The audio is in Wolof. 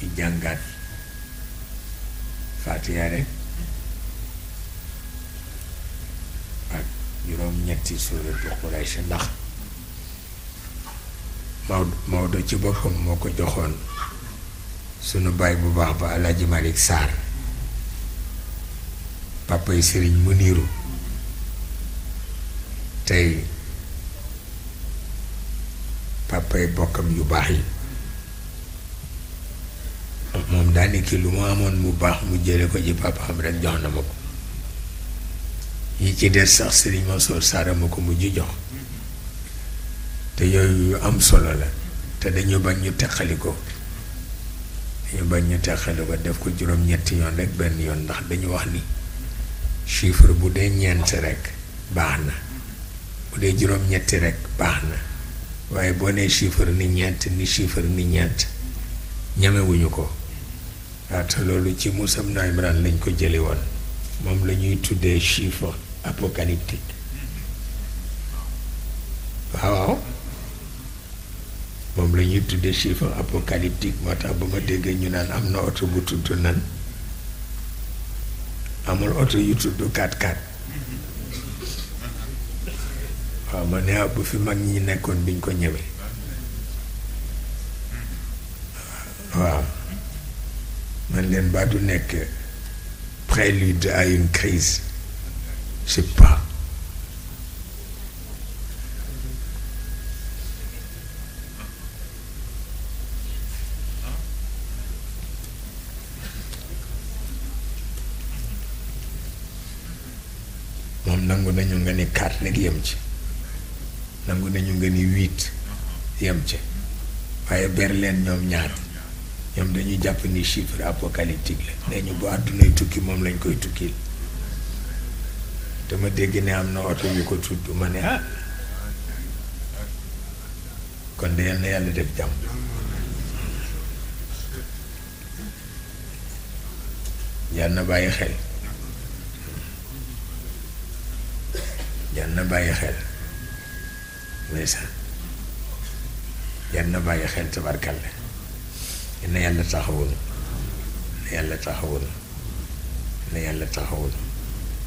ñu jàngaat Faatiha rek ak juróom-ñetti suuratu Quraysh ndax Maodo ci boppam moo ko joxoon sunu baay bu baax ba Alaaji Malick Sarr papay Sëriñ Muniru tey papay bokkam yu baax yi moom daanaka lu mu amoon mu baax mu jële ko ci papa xam rek jox na ma ko yi ci des sax Sëriñ Mansour Sarr ma ko mujj jox te yooyu yu am solo la te dañu bañ ñu teqali ko def ko juróom-ñetti yoon rek benn yoon ndax dañu wax ni chiffre bu dee ñeent rek baax na bu dee juróom-ñetti rek baax na waaye boo nee chiffre ni ñeent ni chiffre ni ñeent ñamewuñu ko waaw te loolu ci Moussa ibn Imran lañ ko jële woon moom la ñuy tuddee chiffre apocalyptique waaw moom la ñuy tuddee chiffre apocalyptique moo tax ba ma déggee ñu naan am na oto bu tudd nan amul oto yu tudd 4x4 waaw ma ne bu fi mag ñi nekkoon biñ ko ñëwee waaw man leen ba du nekk prélude à une crise je sais pas moom nangu nañu nga ni 4 rek yem ci nangu nañu nga ni 8 yem ci waaye Berlin ñoom ñaar ñoom dañuy jàpp ni chiffre apocalyptique la nee ñu bu àddunay tukki moom lañ koy tukkil te ma dégg ne am na oto yu ko tudd ma ne kon de yal na yàlla def jàmm yal na bàyyi xel yal na bàyyi xel ndeysaan yal na bàyyi xel tabarkalla na yàlla taxawul na yàlla taxawul na yàlla taxawul